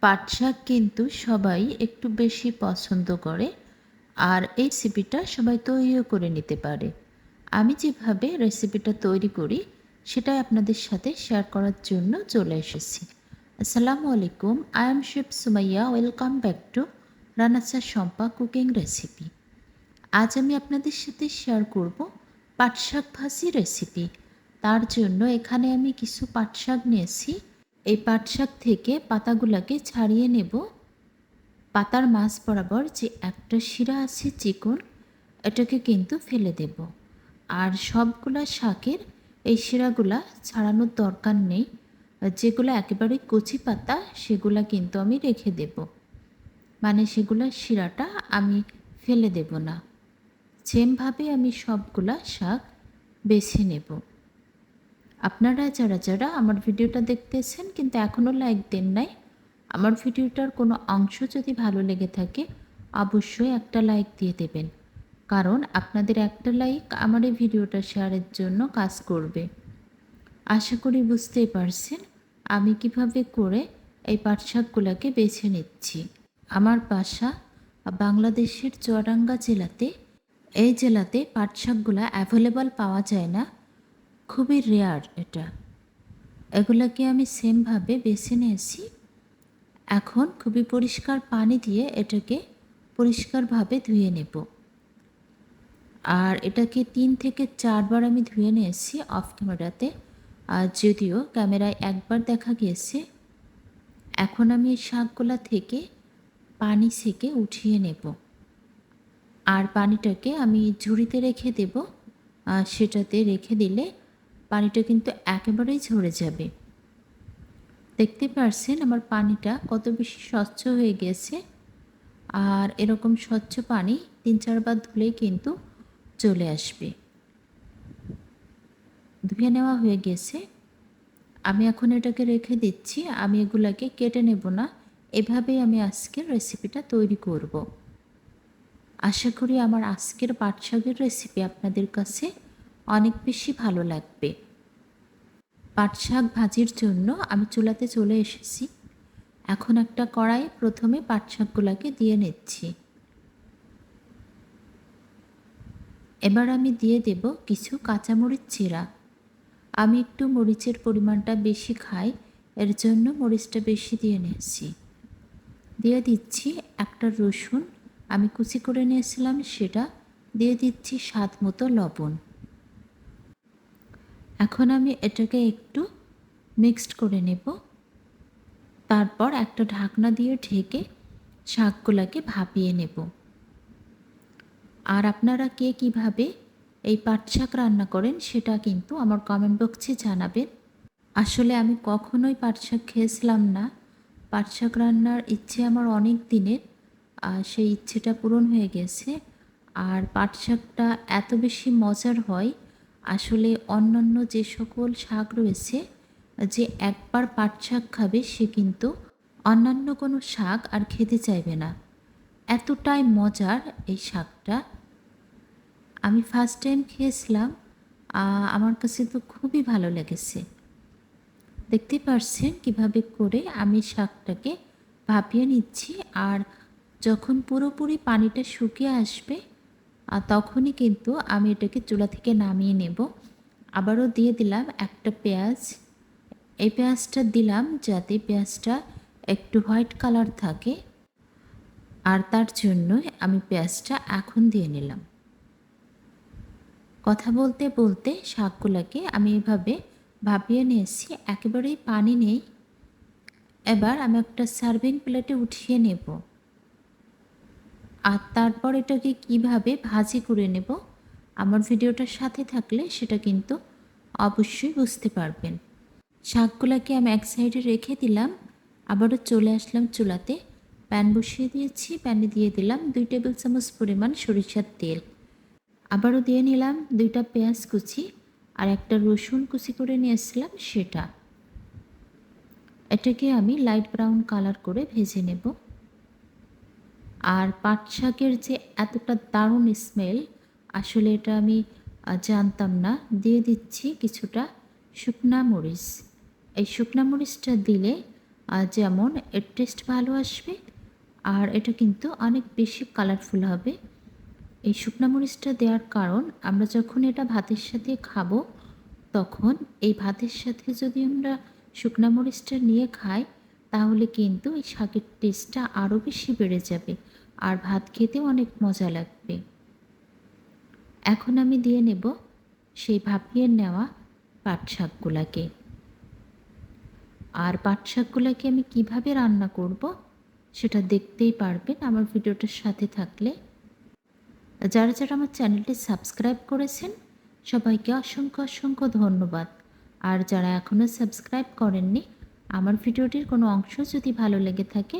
পাট শাক কিন্তু সবাই একটু বেশি পছন্দ করে, আর এই রেসিপিটা সবাই তৈরিও করে নিতে পারে। আমি যেভাবে রেসিপিটা তৈরি করি সেটাই আপনাদের সাথে শেয়ার করার জন্য চলে এসেছি। আসসালামু আলাইকুম, I am chef Sumaiya. Welcome back to রানাসা শম্পা কুকিং রেসিপি। আজ আমি আপনাদের সাথে শেয়ার করব পাট শাক ভাজি রেসিপি। তার জন্য এখানে আমি কিছু পাট শাক নিয়েছি। এই পাট শাক থেকে পাতাগুলোকে ছাড়িয়ে নেব। পাতার মাছ বরাবর যে একটা শিরা আছে চিকন, এটাকে কিন্তু ফেলে দেব। আর সবগুলা শাকের এই শিরাগুলা ছাড়ানোর দরকার নেই। যেগুলো একেবারে কচি পাতা সেগুলা কিন্তু আমি রেখে দেব, মানে সেগুলার শিরাটা আমি ফেলে দেব না। সেমভাবে আমি সবগুলা শাক বেছে নেব। আপনারা যারা যারা আমার ভিডিওটা দেখতেছেন কিন্তু এখনও লাইক দেন নাই, আমার ভিডিওটার কোনো অংশ যদি ভালো লেগে থাকে অবশ্যই একটা লাইক দিয়ে দেবেন, কারণ আপনাদের একটা লাইক আমার এই ভিডিওটা শেয়ারের জন্য কাজ করবে। আশা করি বুঝতেই পারছেন আমি কিভাবে করে এই পাট শাকগুলোকে বেছে নিচ্ছি। আমার বাসা বাংলাদেশের চুয়াডাঙ্গা জেলাতে। এই জেলাতে পাট শাকগুলো অ্যাভেলেবল পাওয়া যায় না, খুবই রেয়ার এটা। এগুলোকে আমি সেমভাবে বেছে নিয়েছি। এখন খুবই পরিষ্কার পানি দিয়ে এটাকে পরিষ্কারভাবে ধুয়ে নেব। আর এটাকে 3 থেকে 4 বার আমি ধুয়ে নিয়েছি অফ ক্যামেরাতে, আর যদিও ক্যামেরায় একবার দেখা গিয়েছে। এখন আমি এই শাকগুলা থেকে পানি ছেঁকে উঠিয়ে নেব, আর পানিটাকে আমি ঝুড়িতে রেখে দেব। সেটাতে রেখে দিলে পানিটা কিন্তু একেবারেই ঝরে যাবে। দেখতে পারছেন আমার পানিটা কত বেশি স্বচ্ছ হয়ে গেছে। আর এরকম স্বচ্ছ পানি 3-4 বার ধুলেই কিন্তু চলে আসবে। ধুয়ে নেওয়া হয়ে গেছে। আমি এখন এটাকে রেখে দিচ্ছি। আমি এগুলাকে কেটে নেব না, এভাবেই আমি আজকের রেসিপিটা তৈরি করব। আশা করি আমার আজকের পাট শাকের রেসিপি আপনাদের কাছে অনেক বেশি ভালো লাগবে। পাট শাক ভাজির জন্য আমি চুলাতে চলে এসেছি। এখন একটা কড়াইয়ে প্রথমে পাট শাকগুলোকে দিয়ে নিচ্ছি। এবার আমি দিয়ে দেব কিছু কাঁচামরিচ চিরা। আমি একটু মরিচের পরিমাণটা বেশি খাই, এর জন্য মরিচটা বেশি দিয়ে নিয়েছি। দিয়ে দিচ্ছি একটা রসুন, আমি কুচি করে নিয়েছিলাম সেটা। দিয়ে দিচ্ছি স্বাদ মতো লবণ। এখন আমি এটাকে একটু মিক্সড করে নেব। তারপর একটা ঢাকনা দিয়ে ঢেকে শাকগুলোকে ভাপিয়ে নেব। আর আপনারা কে কীভাবে এই পাট শাক রান্না করেন সেটা কিন্তু আমার কমেন্ট বক্সে জানাবেন। আসলে আমি কখনোই পাট শাক খেয়েছিলাম না। পাট শাক রান্নার ইচ্ছে আমার অনেক দিনের, সেই ইচ্ছেটা পূরণ হয়ে গেছে। আর পাট শাকটা এত বেশি মজার হয়, আসলে অন্যান্য যে সকল শাক রয়েছে, যে একবার পাট শাক খাবে সে কিন্তু অন্যান্য কোনো শাক আর খেতে চাইবে না। এতটাই মজার এই শাকটা। আমি ফার্স্ট টাইম খেয়েছিলাম, আমার কাছে তো খুবই ভালো লেগেছে। দেখতে পারছেন কিভাবে করে আমি শাকটাকে ভাপিয়ে নিচ্ছি। আর যখন পুরোপুরি পানিটা শুকিয়ে আসবে তখনই কিন্তু আমি এটাকে চুলা থেকে নামিয়ে নেব। আবারও দিয়ে দিলাম একটা পেঁয়াজ। এই পেঁয়াজটা দিলাম যাতে পেঁয়াজটা একটু হোয়াইট কালার থাকে, আর তার জন্যই আমি পেঁয়াজটা এখন দিয়ে নিলাম। কথা বলতে বলতে শাকগুলোকে আমি এভাবে ভাপিয়ে নিয়েছি, একেবারেই পানি নেই। এবার আমি একটা সার্ভিং প্লেটে উঠিয়ে নেব। আর তারপর এটাকে কিভাবে ভাজি করে নেব, আমার ভিডিওটার সাথে থাকলে সেটা কিন্তু অবশ্যই বুঝতে পারবেন। শাকগুলোকে আমি এক সাইডে রেখে দিলাম। আবারও চলে আসলাম চুলাতে, প্যান বসিয়ে দিয়েছি। প্যানে দিয়ে দিলাম 2 টেবিল চামচ পরিমাণ সরিষার তেল। আবারও দিয়ে নিলাম 2টা পেঁয়াজ কুচি আর একটা রসুন কুচি করে নিয়েছিলাম সেটা। এটাকে আমি লাইট ব্রাউন কালার করে ভেজে নেব। আর পাট শাকের যে এতটা দারুণ স্মেল, আসলে এটা আমি জানতাম না। দিয়ে দিচ্ছি কিছুটা শুকনা মরিচ। এই শুকনা মরিচটা দিলে যেমন এর টেস্ট ভালো আসবে আর এটা কিন্তু অনেক বেশি কালারফুল হবে। এই শুকনা মরিচটা দেওয়ার কারণ আমরা যখন এটা ভাতের সাথে খাবো তখন এই ভাতের সাথে যদি আমরা শুকনা মরিচটা নিয়ে খাই তাহলে কিন্তু এই শাকের টেস্টটা আরও বেশি বেড়ে যাবে আর ভাত খেতেও অনেক মজা লাগবে। এখন আমি দিয়ে নেব সেই ভাপিয়ে নেওয়া পাট শাকগুলাকে। আর পাট শাকগুলাকে আমি কিভাবে রান্না করব সেটা দেখতেই পারবেন আমার ভিডিওটার সাথে থাকলে। যারা যারা আমার চ্যানেলটি সাবস্ক্রাইব করেছেন সবাইকে অসংখ্য অসংখ্য ধন্যবাদ। আর যারা এখনও সাবস্ক্রাইব করেননি আমার ভিডিওটির কোনো অংশ যদি ভালো লেগে থাকে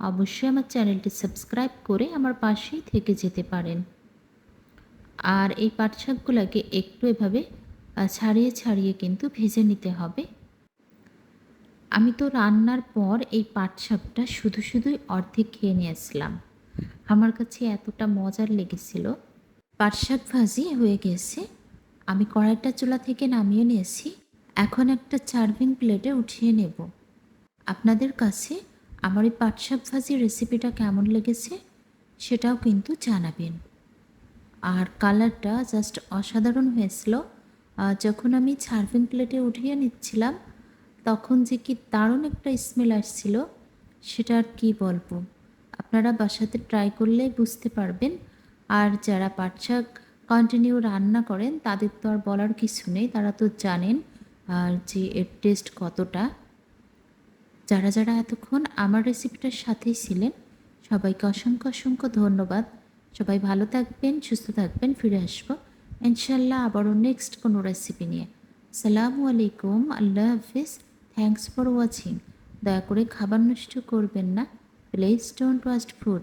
অবশ্যই আমার চ্যানেলটি সাবস্ক্রাইব করে আমার পাশেই থেকে যেতে পারেন। আর এই পাট শাকগুলোকে একটু এভাবে ছাড়িয়ে ছাড়িয়ে কিন্তু ভেজে নিতে হবে। আমি তো রান্নার পর এই পাট শাকটা শুধু শুধুই অর্ধেক খেয়ে নিয়েছিলাম, আমার কাছে এতটা মজার লেগেছিল। পাট শাক ভাজি হয়ে গেছে, আমি কড়াইটা চুলা থেকে নামিয়ে নিয়েছি। এখন একটা সার্ভিং প্লেটে উঠিয়ে নেব। আপনাদের কাছে আমার এই পাট শাক ভাজির রেসিপিটা কেমন লেগেছে সেটাও কিন্তু জানাবেন। আর কালারটা জাস্ট অসাধারণ হয়েছিল। যখন আমি সার্ভিং প্লেটে উঠিয়ে নিচ্ছিলাম তখন যে কি দারুণ একটা স্মেল আসছিল সেটা আর কী বলবো, আপনারা বাসাতে ট্রাই করলে বুঝতে পারবেন। আর যারা পাট শাক কন্টিনিউ রান্না করেন তাদের তো আর বলার কিছু নেই, তারা তো জানেন আর যে এর টেস্ট কতটা। যারা যারা এতক্ষণ আমার রেসিপিটার সাথেই ছিলেন সবাইকে অসংখ্য অসংখ্য ধন্যবাদ। সবাই ভালো থাকবেন, সুস্থ থাকবেন, ফিরে আসবো ইনশাল্লাহ আবারও নেক্সট কোনো রেসিপি নিয়ে। আসসালামু আলাইকুম, আল্লাহ হাফিজ, থ্যাংকস ফর ওয়াচিং। দয়া করে খাবার নষ্ট করবেন না, প্লিজ ডোন্ট ওয়েস্ট ফুড।